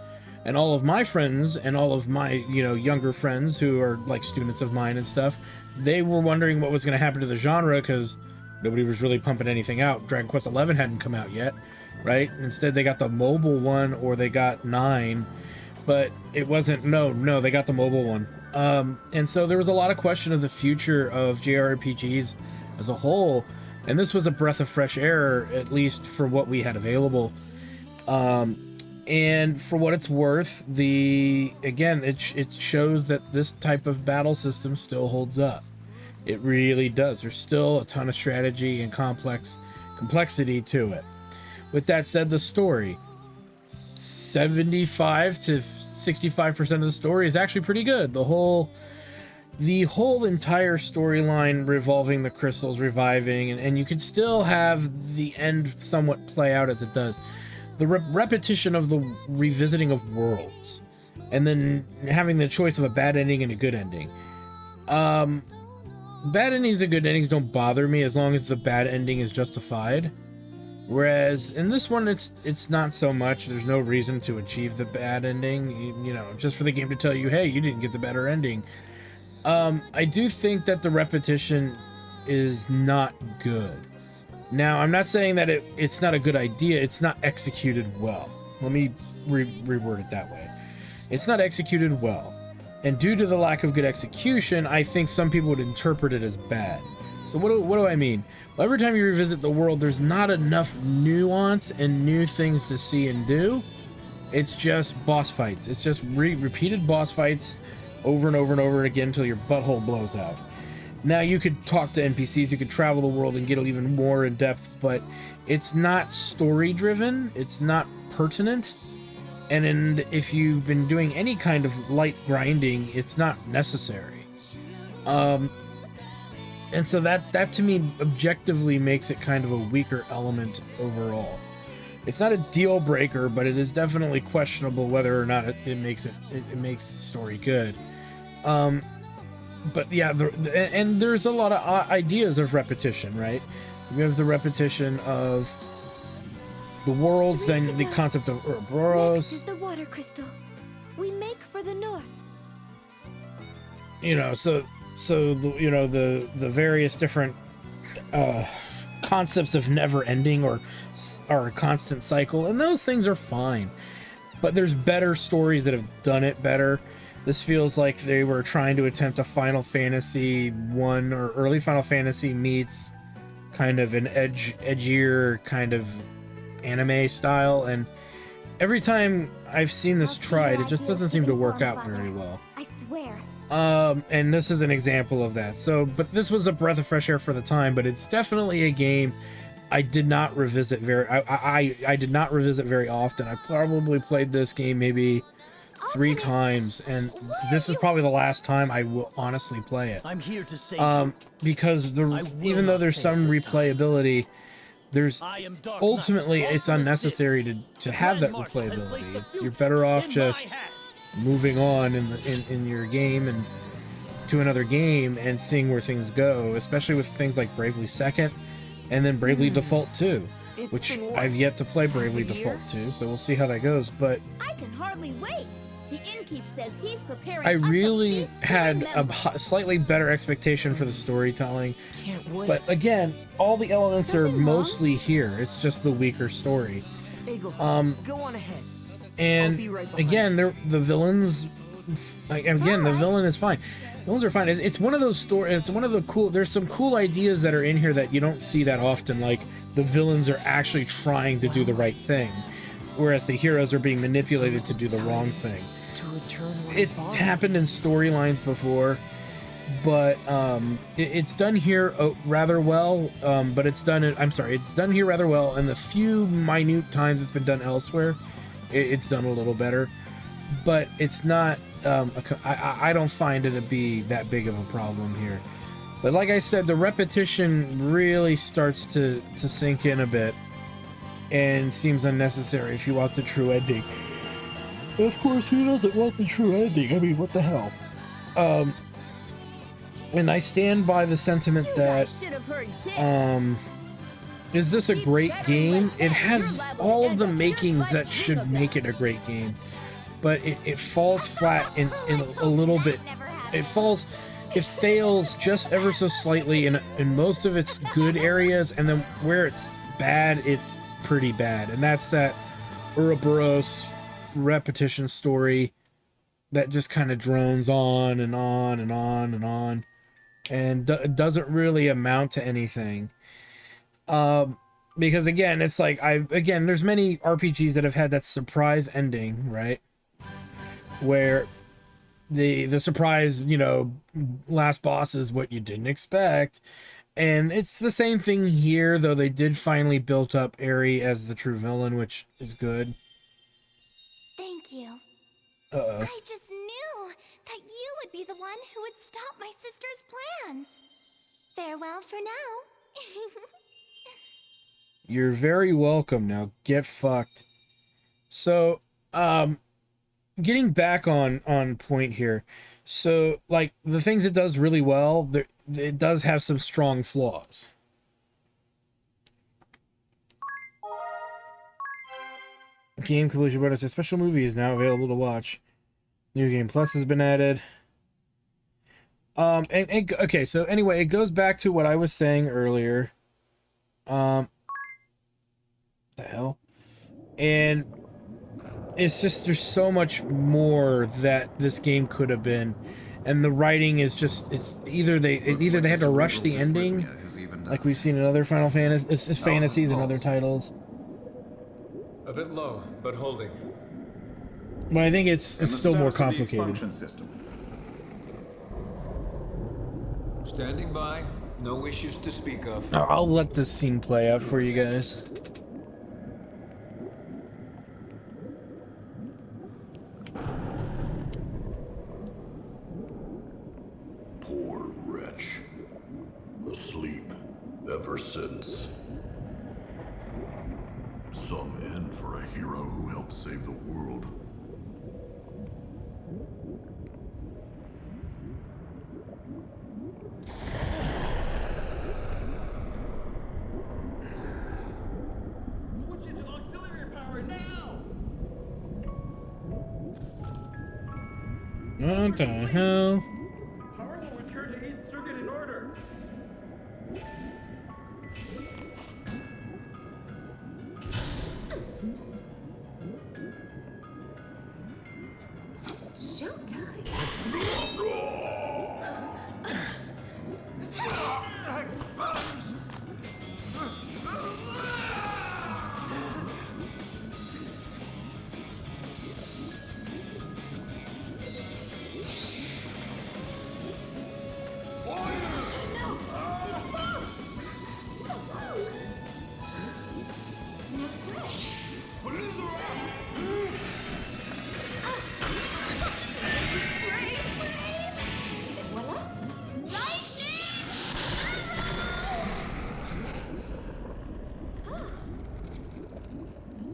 and all of my friends and all of my, you know, younger friends who are like students of mine and stuff, they were wondering what was going to happen to the genre, because nobody was really pumping anything out. Dragon Quest XI hadn't come out yet, right? Instead they got the mobile one, or they got 9, but it wasn't, no, they got the mobile one. And so there was a lot of question of the future of JRPGs as a whole, and this was a breath of fresh air, at least for what we had available. And for what it's worth, it shows that this type of battle system still holds up. It really does. There's still a ton of strategy and complexity to it. With that said, the story, 75 to 65% of the story is actually pretty good. The whole, the whole entire storyline revolving the crystals reviving, and you could still have the end somewhat play out as it does. The repetition of the revisiting of worlds, and then having the choice of a bad ending and a good ending. Bad endings and good endings don't bother me as long as the bad ending is justified. Whereas in this one, it's not so much. There's no reason to achieve the bad ending, you know, just for the game to tell you, hey, you didn't get the better ending. I do think that the repetition is not good. Now, I'm not saying that it's not a good idea. It's not executed well. Let me reword it that way. It's not executed well. And due to the lack of good execution, I think some people would interpret it as bad. So what do I mean? Well, every time you revisit the world, there's not enough nuance and new things to see and do. It's just boss fights. It's just repeated boss fights over and over and over again until your butthole blows out. Now, you could talk to NPCs, you could travel the world and get even more in depth, but it's not story driven, it's not pertinent, and if you've been doing any kind of light grinding, it's not necessary. And so that to me objectively makes it kind of a weaker element overall. It's not a deal breaker, but it is definitely questionable whether or not it makes the story good. But yeah, and there's a lot of ideas of repetition, right? We have the repetition of the worlds, then the concept of Ouroboros. Next is the water crystal. We make for the north. You know, so you know, the various different concepts of never ending or a constant cycle, and those things are fine. But there's better stories that have done it better. This feels like they were trying to attempt a Final Fantasy 1 or early Final Fantasy meets kind of an edgier kind of anime style, and every time I've seen this tried, it just doesn't seem to work out very well. I swear. And this is an example of that. So, but this was a breath of fresh air for the time, but it's definitely a game I did not revisit I did not revisit very often. I probably played this game maybe 3 times, and this is probably the last time I will honestly play it. I'm here to save because even though there's some replayability, there's ultimately it's unnecessary to have that replayability. You're better off just moving on in your game and to another game and seeing where things go, especially with things like Bravely Second and then Bravely Default 2, which I've yet to play Bravely Default 2, so we'll see how that goes. But I can hardly wait. The innkeep says he's preparing. I really had a slightly better expectation for the storytelling. Can't wait. But again, all the elements are mostly here. It's just the weaker story. Go on ahead. And again, the villains. Again, the villain is fine. Villains are fine. It's one of those stories. It's one of the cool. There's some cool ideas that are in here that you don't see that often. Like the villains are actually trying to do the right thing, whereas the heroes are being manipulated to do the wrong thing. It's happened in storylines before, but it's done here rather well. But it's done. It's done here rather well, and the few minute times it's been done elsewhere, it's done a little better. But it's not. I don't find it to be that big of a problem here. But like I said, the repetition really starts to sink in a bit, and seems unnecessary if you want the true ending. Of course, who doesn't want the true ending? I mean, what the hell? And I stand by the sentiment that, is this a great game? It has all of the makings that should make it a great game, but it falls flat in a little bit. It fails just ever so slightly in most of its good areas, and then where it's bad, it's pretty bad. And that's that Ouroboros repetition story that just kind of drones on and on and on and on, and doesn't really amount to anything. Because again, it's like there's many RPGs that have had that surprise ending, right? Where the surprise, last boss is what you didn't expect. And it's the same thing here, though they did finally build up Eri as the true villain, which is good. Thank you. Uh-oh. I just knew that you would be the one who would stop my sister's plans. Farewell for now. You're very welcome. Now get fucked. So, getting back on point here. So, like, the things it does really well, it does have some strong flaws. Game completion bonus. A special movie is now available to watch. New Game Plus has been added. Okay, so anyway, it goes back to what I was saying earlier. The hell? And it's just, there's so much more that this game could have been. And the writing is just, it's either they had to rush the ending, like we've seen in other Final Fantasy, it's fantasies and other titles. A bit low, but holding. But I think it's still more complicated. Standing by. No issues to speak of. I'll let this scene play out for you guys. Poor wretch. Asleep ever since. Some end for a hero who helped save the world. Switch into auxiliary power now! What the hell? Power will return to 8th circuit in order.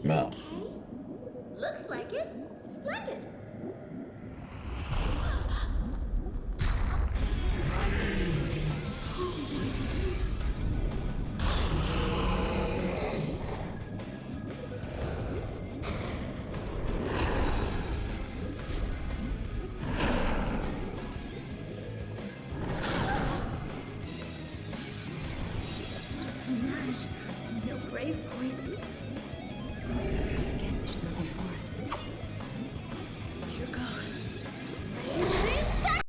Well. Looks like it. Splendid. Dommage. No grave points. Guess there's nothing for it. Here goes. Reset!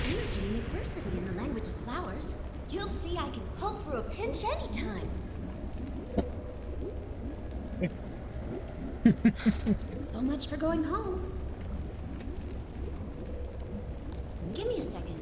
Energy and adversity in the language of flowers. You'll see I can pull through a pinch anytime. So much for going home. Give me a second.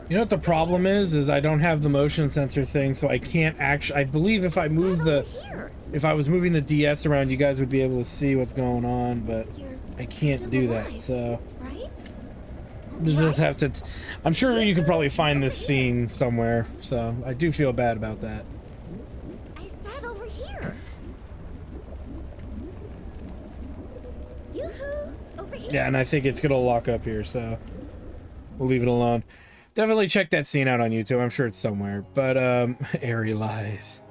You know what the problem is I don't have the motion sensor thing, so I can't actually. I believe if I move if I was moving the DS around, you guys would be able to see what's going on, but I can't do that. So you just have to. I'm sure you could probably find this scene somewhere. So I do feel bad about that. I sat over here. Yoo-hoo! Over here. Yeah, and I think it's gonna lock up here, so we'll leave it alone. Definitely check that scene out on YouTube. I'm sure it's somewhere. But, airy lies.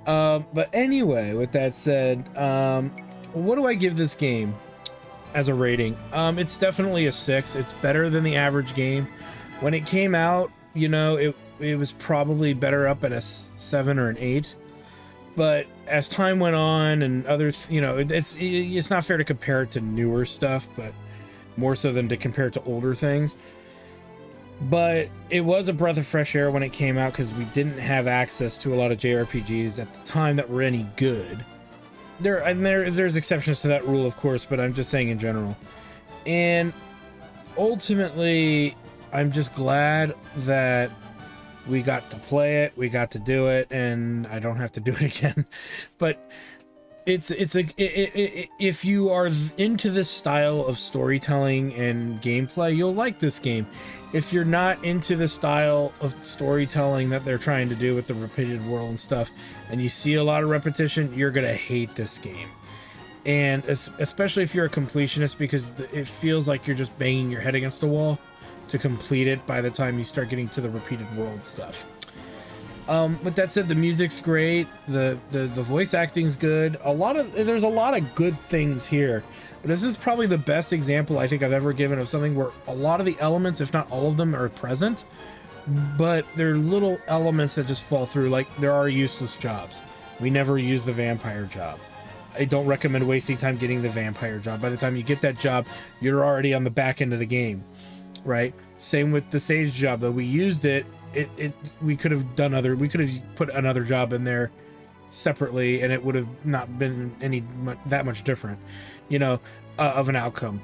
But anyway, with that said, what do I give this game as a rating? It's definitely a 6. It's better than the average game. When it came out, you know, it was probably better up at a 7 or an 8. But as time went on and other, you know, it's not fair to compare it to newer stuff, but more so than to compare it to older things. But it was a breath of fresh air when it came out because we didn't have access to a lot of JRPGs at the time that were any good. There's exceptions to that rule, of course, but I'm just saying in general. And ultimately, I'm just glad that we got to play it, we got to do it, and I don't have to do it again. But if you are into this style of storytelling and gameplay, you'll like this game. If you're not into the style of storytelling that they're trying to do with the repeated world and stuff, and you see a lot of repetition, you're gonna hate this game. And especially if you're a completionist, because it feels like you're just banging your head against a wall to complete it by the time you start getting to the repeated world stuff. With that said, the music's great, the voice acting's good. There's a lot of good things here. But this is probably the best example I think I've ever given of something where a lot of the elements, if not all of them, are present, but they're little elements that just fall through. Like, there are useless jobs. We never use the vampire job. I don't recommend wasting time getting the vampire job. By the time you get that job, you're already on the back end of the game, right? Same with the sage job, though. We used it. We could have put another job in there separately, and it would have not been that much different, of an outcome.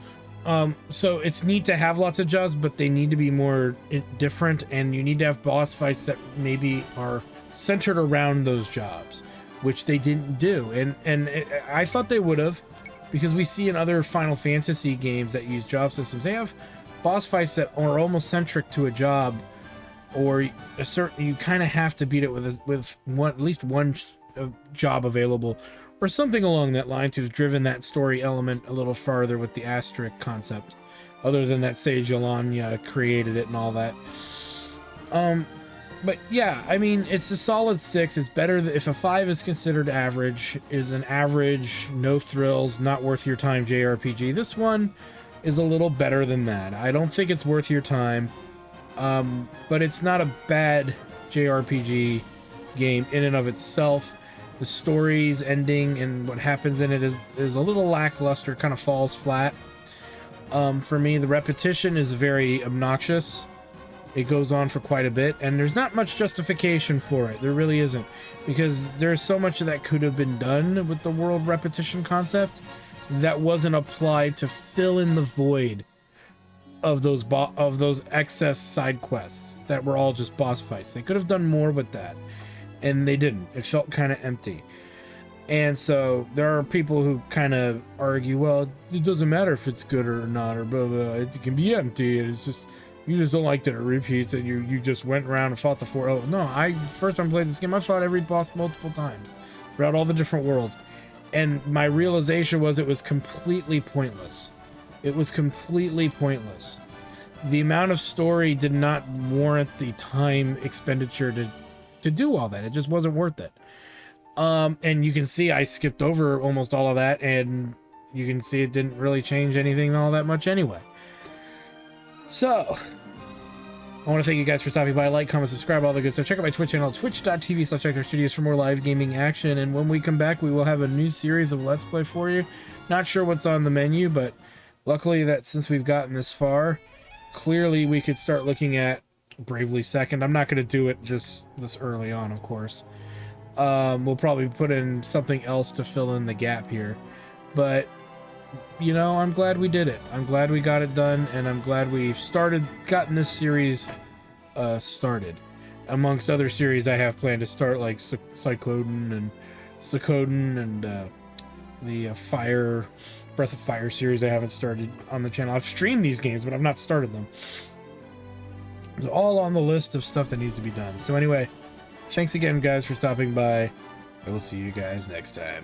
So it's neat to have lots of jobs, but they need to be more different, and you need to have boss fights that maybe are centered around those jobs, which they didn't do. And I thought they would have, because we see in other Final Fantasy games that use job systems, they have boss fights that are almost centric to a job, or you kind of have to beat it with at least one job available, or something along that line to have driven that story element a little farther with the asterisk concept, other than that Sage Alanya created it and all that. But yeah, I mean, it's a solid 6. It's better if a 5 is considered average, is an average, no thrills, not worth your time JRPG. This one is a little better than that. I don't think it's worth your time, but it's not a bad JRPG game in and of itself. The story's ending and what happens in it is a little lackluster, kind of falls flat. For me, the repetition is very obnoxious. It goes on for quite a bit, and there's not much justification for it. There really isn't, because there's so much that could have been done with the world repetition concept that wasn't applied to fill in the void of those excess side quests that were all just boss fights. They could have done more with that, and they didn't. It felt kind of empty. And so there are people who kind of argue, well, it doesn't matter if it's good or not, or blah, blah, it can be empty. It's just, you just don't like that it repeats, and you just went around and fought the 4. Oh, no, first time I played this game, I fought every boss multiple times throughout all the different worlds. And my realization was it was completely pointless. It was completely pointless. The amount of story did not warrant the time expenditure to do all that. It just wasn't worth it. And you can see I skipped over almost all of that, and you can see it didn't really change anything all that much anyway. So, I want to thank you guys for stopping by. Like, comment, subscribe, all the good stuff. Check out my Twitch channel, twitch.tv/ActorStudios for more live gaming action. And when we come back, we will have a new series of Let's Play for you. Not sure what's on the menu, but luckily that since we've gotten this far, clearly we could start looking at Bravely Second. I'm not going to do it just this early on, of course. We'll probably put in something else to fill in the gap here. But, I'm glad we did it. I'm glad we got it done, and I'm glad we've gotten this series started. Amongst other series I have planned to start, like Suikoden and the Breath of Fire series I haven't started on the channel. I've streamed these games, but I've not started them. It's all on the list of stuff that needs to be done. So anyway, thanks again, guys, for stopping by. I will see you guys next time.